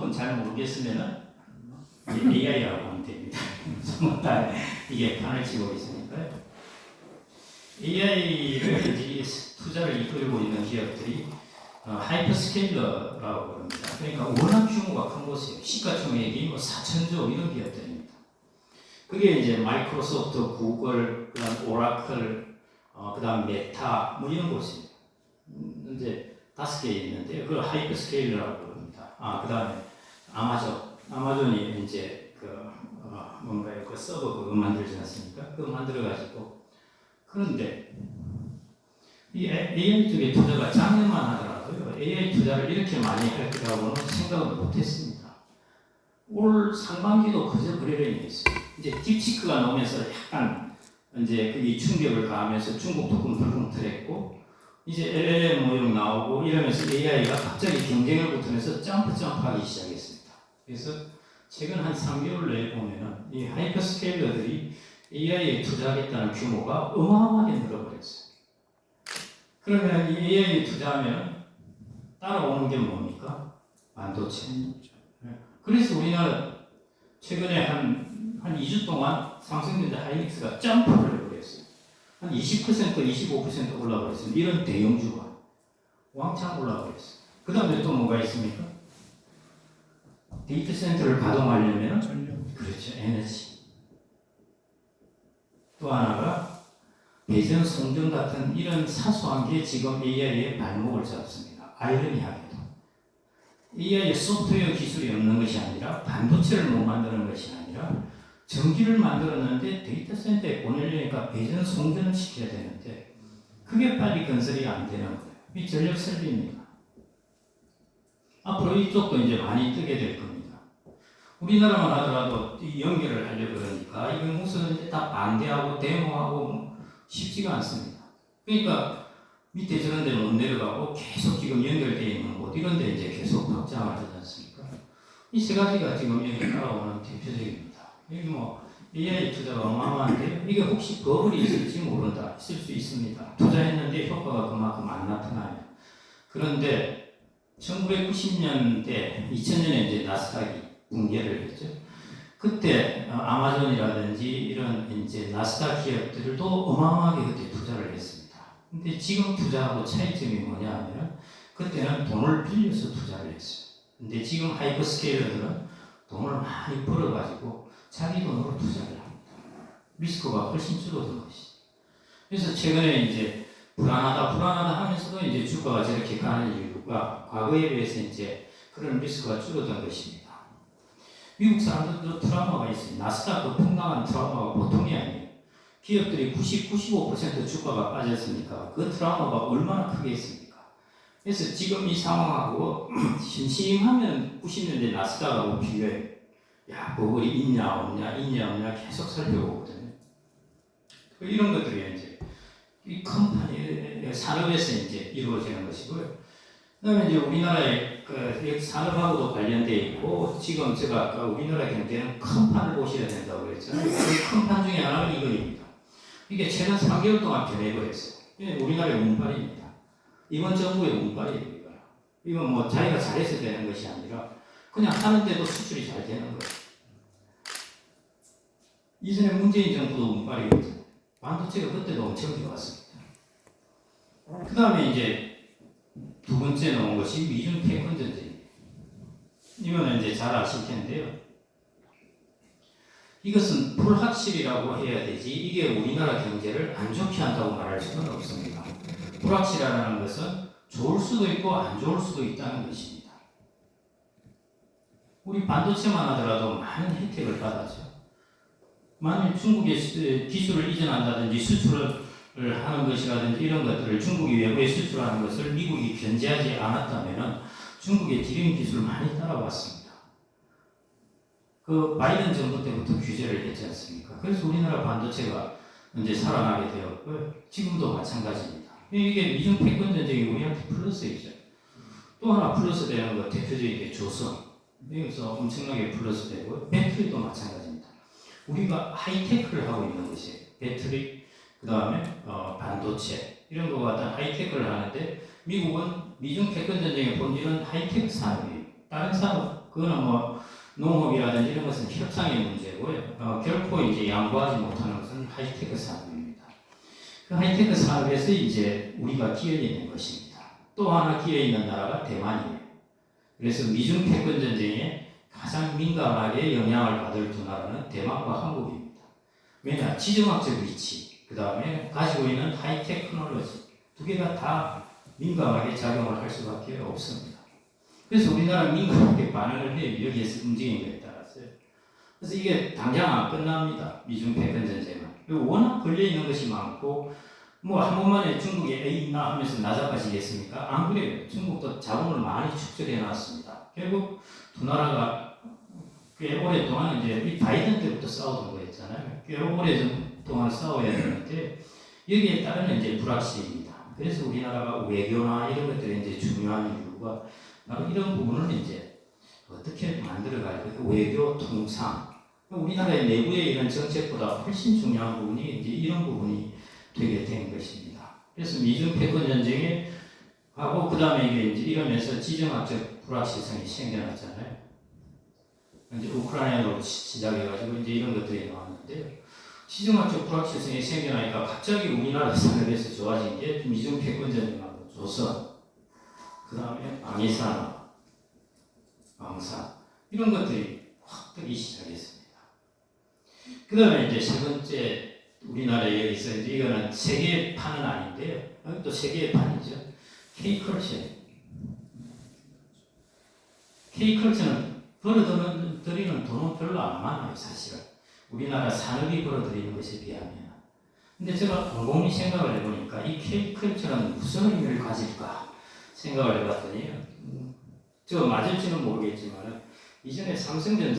부분 잘 모르겠으면은 AI라고 하면 됩니다. 전부 다 이게 판을 치고 있으니까요. AI를 이제 투자를 이끌고 있는 기업들이 하이퍼스케일러라고 합니다. 그러니까 워낙 규모가 큰 곳이에요. 시가총액이 4천조 이런 기업들입니다. 그게 이제 마이크로소프트, 구글, 그다음 오라클, 그다음 메타 이런 곳입니다. 이제 5개 있는데 그걸 하이퍼스케일러라고 합니다. 그다음에 아마존이 이제 뭔가요? 그 서버 그거 만들지 않습니까? 그거 만들어 가지고 그런데 이 AI 쪽에 투자가 작년만 하더라도요. AI 투자를 이렇게 많이 할 거라고는 생각을 못했습니다. 올 상반기도 그저 그래려 있어요. 이제 딥시크가 나오면서 약간 이제 그게 충격을 가하면서 중국도 꿈틀꿈틀했고 이제 LLM 모형 나오고 이러면서 AI가 갑자기 경쟁을 붙으면서 점프하기 시작했습니다. 그래서 최근 한 3개월 내에 보면은 이 하이퍼스케일러들이 AI에 투자하겠다는 규모가 어마어마하게 늘어버렸어요. 그러면 이 AI에 투자하면 따라오는 게 뭡니까? 반도체. 그래서 우리나라 최근에 한 2주 동안 삼성전자 하이닉스가 점프를 해버렸어요. 한 20%, 25% 올라버렸어요. 이런 대형주가 왕창 올라버렸어요. 그 다음에 또 뭐가 있습니까? 데이터 센터를 가동하려면 그렇죠. 에너지. 또 하나가 배전, 송전 같은 이런 사소한 게 지금 AI의 발목을 잡습니다. 아이러니하게도. AI의 소프트웨어 기술이 없는 것이 아니라 반도체를 못 만드는 것이 아니라 전기를 만들었는데 데이터 센터에 보내려니까 배전, 송전을 시켜야 되는데 그게 빨리 건설이 안 되는 거예요. 이 전력 설비입니다. 앞으로 이쪽도 이제 많이 뜨게 될 겁니다. 우리나라만 하더라도 연결을 하려고 그러니까 이건 무슨 이제 다 반대하고 데모하고 쉽지가 않습니다. 그러니까 밑에 저런 데 못 내려가고 계속 지금 연결되어 있는 곳 이런 데 이제 계속 확장을 하지 않습니까? 이 세 가지가 지금 여기 따라오는 대표적입니다. 여기 AI 투자가 어마어마한데요. 이게 혹시 버블이 있을지 모른다. 있을 수 있습니다. 투자했는데 효과가 그만큼 안 나타나요. 그런데 1990년대, 2000년에 이제 나스닥이 붕괴를 했죠. 그때 아마존이라든지 이런 이제 나스닥 기업들도 어마어마하게 그때 투자를 했습니다. 근데 지금 투자하고 차이점이 뭐냐 하면 그때는 돈을 빌려서 투자를 했어요. 근데 지금 하이퍼스케일러들은 돈을 많이 벌어가지고 자기 돈으로 투자를 합니다. 리스크가 훨씬 줄어든 것이죠. 그래서 최근에 이제 불안하다 하면서도 이제 주가가 저렇게 가는 이유가 과거에 비해서 이제 그런 리스크가 줄어든 것입니다. 미국 사람들도 트라우마가 있어요. 나스닥 그 폭락한 트라우마가 보통이 아니에요. 기업들이 95% 주가가 빠졌으니까 그 트라우마가 얼마나 크게 있습니까? 그래서 지금 이 상황하고 심심하면 90년대 나스닥하고 비교해요. 야, 버블이 있냐 없냐 계속 살펴보거든요. 이런 것들이 이제 이 컴퍼니 산업에서 이제 이루어지는 것이고요. 그다음에 이제 우리나라의 그 산업하고도 관련되어 있고 지금 제가 아까 우리나라 경제는 큰 판을 보셔야 된다고 그랬잖아요. 그 큰 판 중에 하나가 이거입니다. 이게 최근 3개월 동안 변해버렸어요. 우리나라의 운빨입니다. 이번 정부의 운빨이에요. 이건 자기가 잘해서 되는 것이 아니라 그냥 하는데도 수출이 잘 되는 거예요. 이전에 문재인 정부도 운빨이거든요. 반도체가 그때도 엄청 좋았습니다. 그 다음에 이제 두 번째 나온 것이 미중 패권 전쟁입니다. 이거는 이제 잘 아실 텐데요. 이것은 불확실이라고 해야 되지 이게 우리나라 경제를 안 좋게 한다고 말할 수는 없습니다. 불확실하다는 것은 좋을 수도 있고 안 좋을 수도 있다는 것입니다. 우리 반도체만 하더라도 많은 혜택을 받았죠. 만일 중국에 기술을 이전한다든지 수출을 하는 것이라든지 이런 것들을 중국이 외부에 수출하는 것을 미국이 견제하지 않았다면 중국의 디램 기술을 많이 따라왔습니다. 그 바이든 정부 때부터 규제를 했지 않습니까? 그래서 우리나라 반도체가 이제 살아나게 되었고요. 지금도 마찬가지입니다. 이게 미중 패권 전쟁이 우리한테 플러스이죠. 또 하나 플러스 되는 거 대표적인 게 조선. 여기서 엄청나게 플러스 되고요. 배터리도 마찬가지입니다. 우리가 하이테크를 하고 있는 것이에요. 배터리, 그 다음에 반도체 이런 거 같은 하이테크를 하는데 미국은 미중 패권 전쟁의 본질은 하이테크 산업이에요. 다른 산업 그거는 뭐 농업이라든지 이런 것은 협상의 문제고요. 결코 이제 양보하지 못하는 것은 하이테크 산업입니다. 그 하이테크 산업에서 이제 우리가 기여 있는 것입니다. 또 하나 기여 있는 나라가 대만이에요. 그래서 미중 패권 전쟁에 가장 민감하게 영향을 받을 두 나라는 대만과 한국입니다. 왜냐? 지정학적 위치, 그 다음에 가지고 있는 하이테크놀로지 두 개가 다 민감하게 작용을 할 수밖에 없습니다. 그래서 우리나라 민감하게 반응을 해요. 여기에서 움직이는 것에 따라서요. 그래서 이게 당장 안 끝납니다. 미중 패권 전쟁은. 워낙 걸려있는 것이 많고 뭐 한 번만에 중국이 에이 나 하면서 나자빠지겠습니까? 안 그래요. 중국도 자본을 많이 축적해 놨습니다. 결국 두 나라가 꽤 오랫동안 이제 우리 바이든 때부터 싸우던 거였잖아요. 꽤 오랫동안 싸워야 되는데 여기에 따르는 이제 불확실입니다. 그래서 우리나라가 외교나 이런 것들이 이제 중요한 이유가 바로 이런 부분을 이제 어떻게 만들어갈 까 외교 통상. 우리나라의 내부의 이런 정책보다 훨씬 중요한 부분이 이제 이런 부분이 되게 된 것입니다. 그래서 미중 패권 전쟁에 하고 그 다음에 이게 이제 이러면서 지정학적 불확실성이 생겨났잖아요. 이제 우크라이나로 시작해가지고 이제 이런 것들이 나왔는데요. 지정학적 불확실성이 생겨나니까 갑자기 우리나라 산업에서 좋아진 게 미중 패권 전쟁하고 조선, 그 다음에 방위산업, 방산 이런 것들이 확 뜨기 시작했습니다. 그 다음에 이제 세 번째 우리나라에 여기서 이제 이거는 세계판은 아닌데요. 여기 또 세계판이죠. K컬처. K컬처는 벌어들이는 돈은 별로 안 많아요, 사실은. 우리나라 산업이 벌어들이는 것에 비하면. 근데 제가 곰곰이 생각을 해보니까 이 K컬처는 무슨 의미를 가질까 생각을 해봤더니, 저 맞을지는 모르겠지만 이전에 삼성전자